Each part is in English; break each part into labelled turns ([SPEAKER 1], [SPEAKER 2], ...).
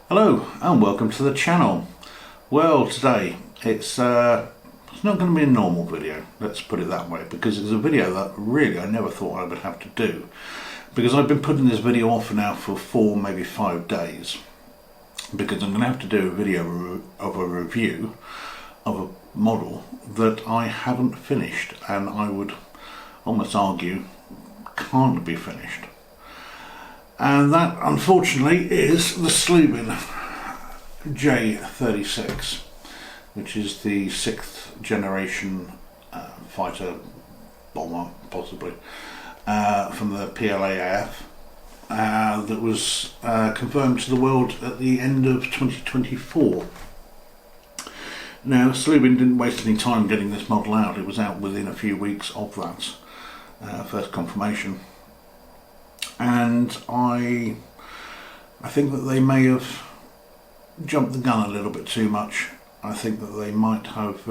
[SPEAKER 1] Hello and welcome to the channel. Well, today it's not going to be a normal video, let's put it that way, because it's a video that really I never thought I would have to do, because I've been putting this video off now for 4, maybe 5 days, because I'm going to have to do a video of a review of a model that I haven't finished, and I would almost argue can't be finished. And that, unfortunately, is the Sluban J36, which is the 6th generation fighter bomber, possibly, from the PLAAF, that was confirmed to the world at the end of 2024. Now, Sluban didn't waste any time getting this model out. It was out within a few weeks of that first confirmation. And I think that they may have jumped the gun a little bit too much. I think that they might have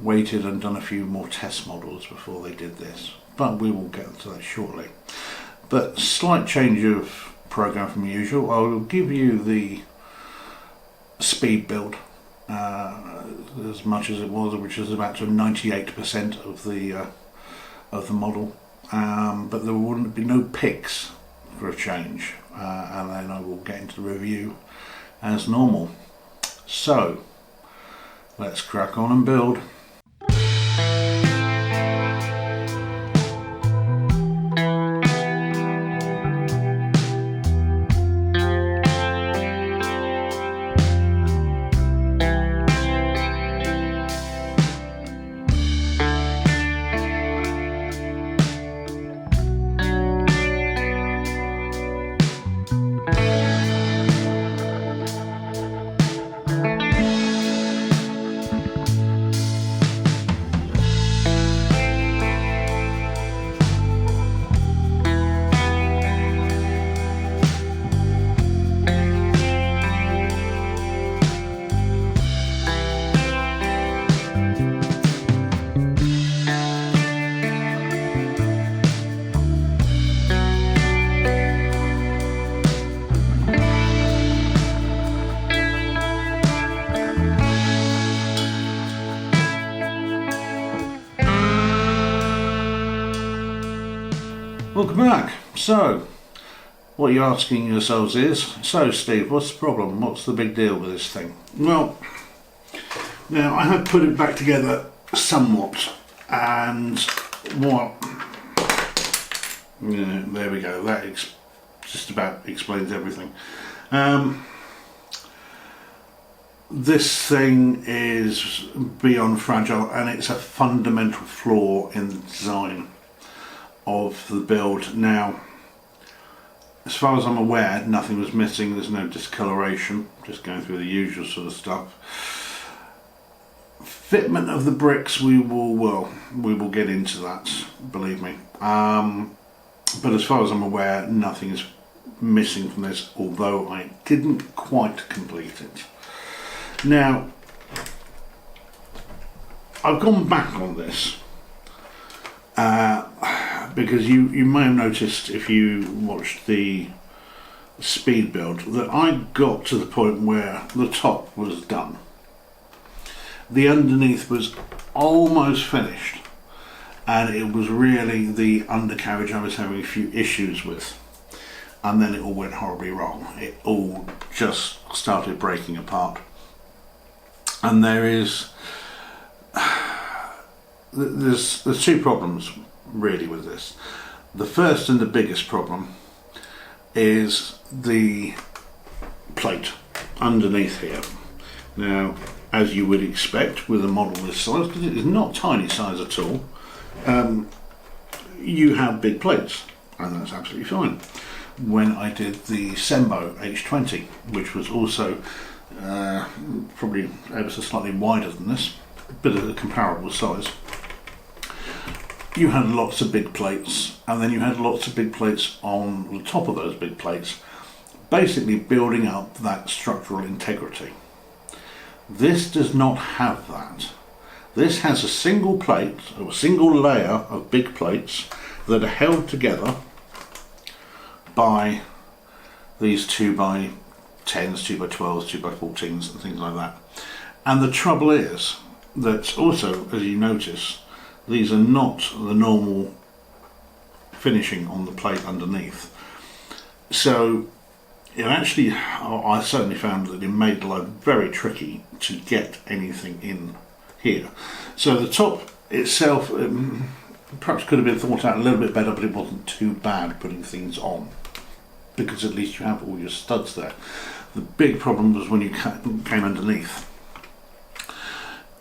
[SPEAKER 1] waited and done a few more test models before they did this, but we will get to that shortly. But slight change of program from usual. I will give you the speed build as much as it was, which is about to 98% of the model. But there wouldn't be no picks for a change, and then I will get into the review as normal. So let's crack on and build. Welcome back. So, what you're asking yourselves is, so Steve, what's the problem? What's the big deal with this thing? Well, now I have put it back together somewhat, and what? Yeah, there we go. That just about explains everything. This thing is beyond fragile, and it's a fundamental flaw in the design of the build. Now, as far as I'm aware, nothing was missing. There's no discoloration, just going through the usual sort of stuff. Fitment of the bricks, we will get into that, believe me, but as far as I'm aware, nothing is missing from this, although I didn't quite complete it. Now, I've gone back on this because you may have noticed, if you watched the speed build, that I got to the point where the top was done. The underneath was almost finished, and it was really the undercarriage I was having a few issues with, and then it all went horribly wrong. It all just started breaking apart, and there's two problems really with this. The first and the biggest problem is the plate underneath here. Now, as you would expect with a model this size, because it is not tiny size at all, you have big plates, and that's absolutely fine. When I did the Sembo H20, which was also probably ever so slightly wider than this, but of a comparable size, you had lots of big plates, and then you had lots of big plates on the top of those big plates, basically building up that structural integrity. This does not have that. This has a single plate, or a single layer of big plates that are held together by these 2x 10s, 2x12s, 2x14s and things like that. And the trouble is that also, as you notice, these are not the normal finishing on the plate underneath. So it actually, I certainly found that it made life very tricky to get anything in here. So the top itself perhaps could have been thought out a little bit better, but it wasn't too bad putting things on, because at least you have all your studs there. The big problem was when you came underneath,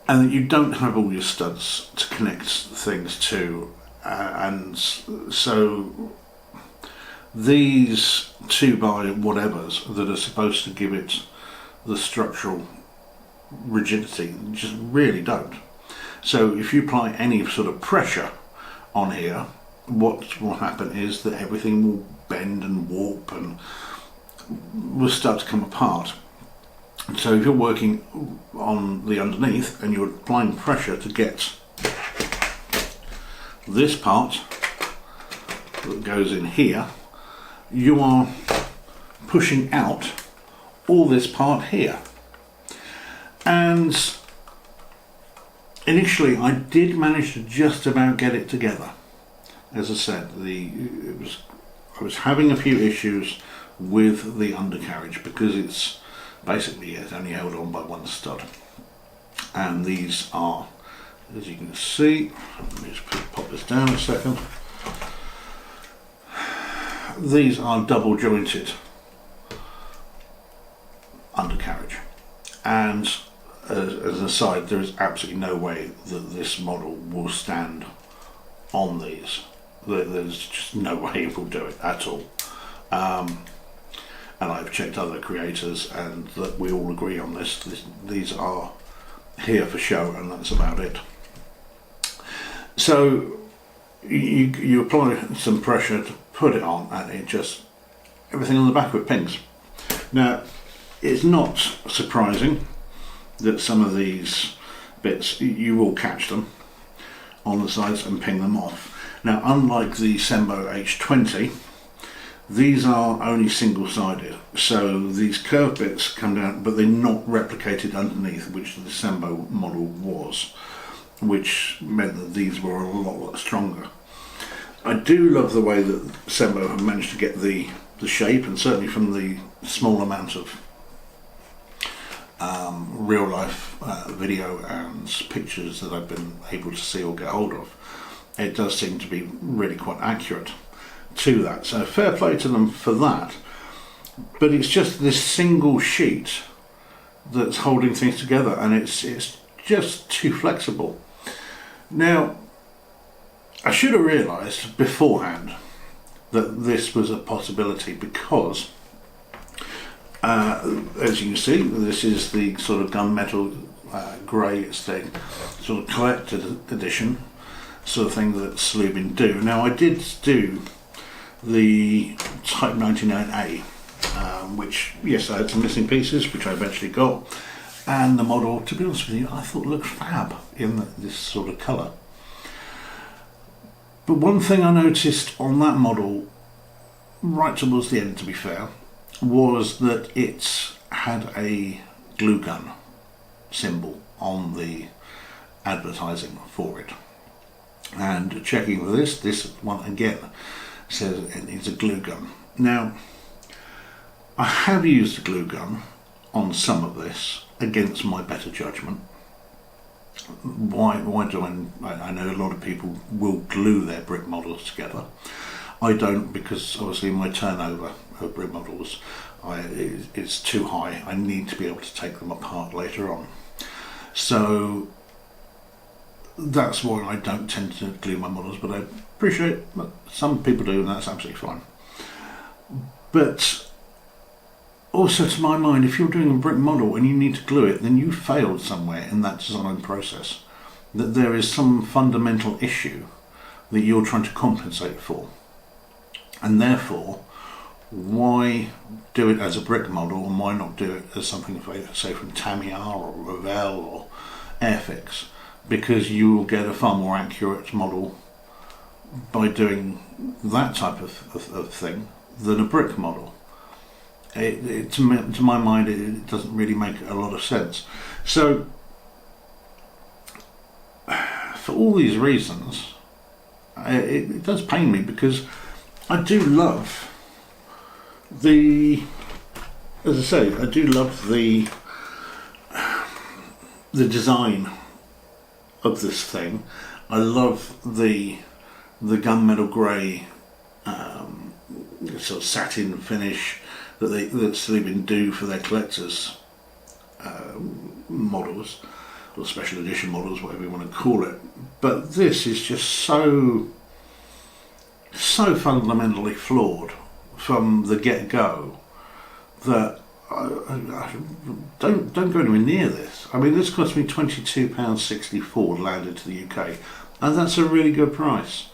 [SPEAKER 1] and that you don't have all your studs to connect things to, and so these 2x whatevers that are supposed to give it the structural rigidity just really don't. So if you apply any sort of pressure on here, what will happen is that everything will bend and warp and will start to come apart. So if you're working on the underneath and you're applying pressure to get this part that goes in here, you are pushing out all this part here. And initially I did manage to just about get it together. As I said, I was having a few issues with the undercarriage because it's basically only held on by one stud. And these are, as you can see, let me just pop this down a second. These are double jointed undercarriage, and as an aside, there is absolutely no way that this model will stand on these. There's just no way it will do it at all. And I've checked other creators and that we all agree on this. These are here for show and that's about it. So you apply some pressure to put it on and it just, everything on the back of it pings. Now it's not surprising that some of these bits you will catch them on the sides and ping them off. Now unlike the Sembo H20, these are only single-sided, so these curved bits come down, but they're not replicated underneath, which the Sembo model was, which meant that these were a lot stronger. I do love the way that Sembo have managed to get the shape, and certainly from the small amount of real-life video and pictures that I've been able to see or get hold of, it does seem to be really quite accurate to that, so fair play to them for that. But it's just this single sheet that's holding things together, and it's just too flexible. Now I should have realised beforehand that this was a possibility, because as you can see, this is the sort of gunmetal grey, it's the sort of collected edition sort of thing that Sluban do. Now I did do the Type 99A, which, yes, I had some missing pieces which I eventually got, and the model, to be honest with you, I thought looked fab in this sort of colour. But one thing I noticed on that model right towards the end, to be fair, was that it had a glue gun symbol on the advertising for it. And checking for this one again says it needs a glue gun. Now, I have used a glue gun on some of this against my better judgment. Why do I know a lot of people will glue their brick models together. I don't, because obviously my turnover of brick models it's too high. I need to be able to take them apart later on. So that's why I don't tend to glue my models, but I appreciate that some people do, and that's absolutely fine. But also, to my mind, if you're doing a brick model and you need to glue it, then you failed somewhere in that design process. That there is some fundamental issue that you're trying to compensate for. And therefore, why do it as a brick model, and why not do it as something, say, from Tamiya or Revell or Airfix? Because you will get a far more accurate model by doing that type of thing than a brick model. To my mind, it doesn't really make a lot of sense. So, for all these reasons, it does pain me, because I do love as I say, I do love the design of this thing. I love the gunmetal grey sort of satin finish that Sluban do for their collectors models, or special edition models, whatever you want to call it. But this is just so fundamentally flawed from the get-go that I don't go anywhere near this. I mean, this cost me £22.64 landed to the UK, and that's a really good price.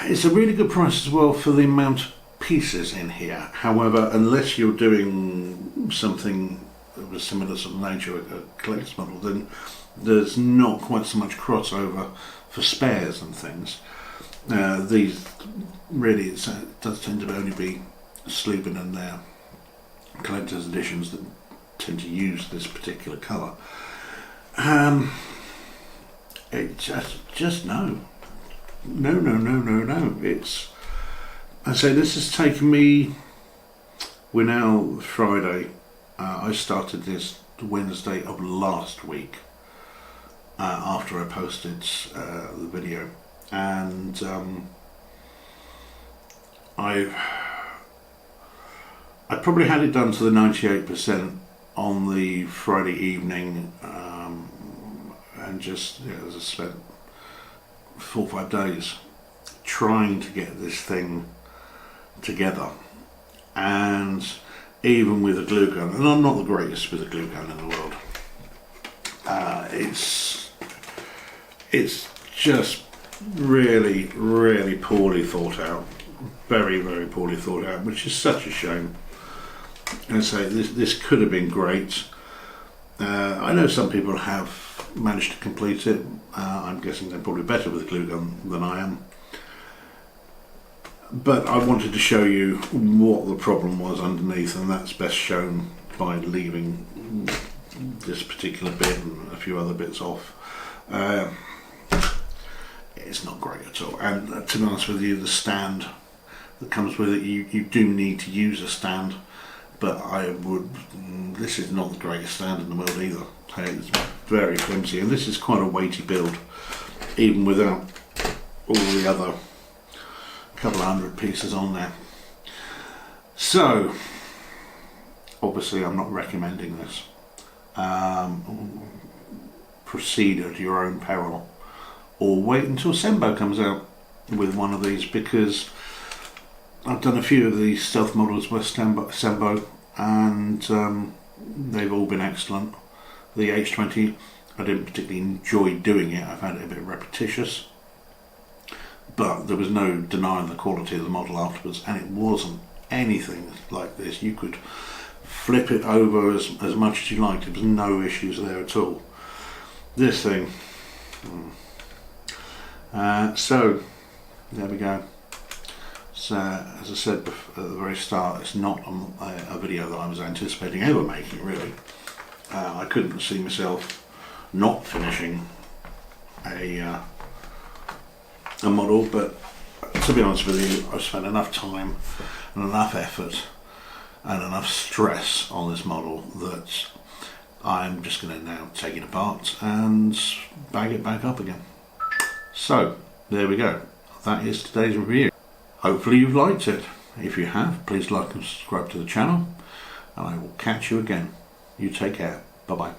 [SPEAKER 1] It's a really good price as well for the amount of pieces in here. However, unless you're doing something of a similar sort of nature, a collector's model, then there's not quite so much crossover for spares and things. These really, it does tend to only be Sluban and their collector's editions that tend to use this particular colour. It just no. It's, I say, this has taken me, we're now Friday, I started this Wednesday of last week, after I posted the video, and I probably had it done to the 98% on the Friday evening, and just, as I spent 4 or 5 days trying to get this thing together. And even with a glue gun, and I'm not the greatest with a glue gun in the world, it's just really poorly thought out, very poorly thought out, which is such a shame. And so this could have been great. I know some people have managed to complete it. I'm guessing they're probably better with a glue gun than I am. But I wanted to show you what the problem was underneath, and that's best shown by leaving this particular bit and a few other bits off. It's not great at all, and to be honest with you, the stand that comes with it, you do need to use a stand, but this is not the greatest stand in the world either. It's very flimsy, and this is quite a weighty build, even without all the other couple of hundred pieces on there. So obviously I'm not recommending this. Proceed at your own peril, or wait until Sembo comes out with one of these, because I've done a few of these stealth models with Sembo, and they've all been excellent. The H20, I didn't particularly enjoy doing it. I found it a bit repetitious, but there was no denying the quality of the model afterwards, and it wasn't anything like this. You could flip it over as much as you liked. There was no issues there at all. This thing, so there we go. So as I said at the very start, it's not a video that I was anticipating ever making, really. I couldn't see myself not finishing a model, but to be honest with you, I've spent enough time and enough effort and enough stress on this model that I'm just going to now take it apart and bag it back up again. So there we go, that is today's review. Hopefully you've liked it. If you have, please like and subscribe to the channel, and I will catch you again. You take care. Bye bye.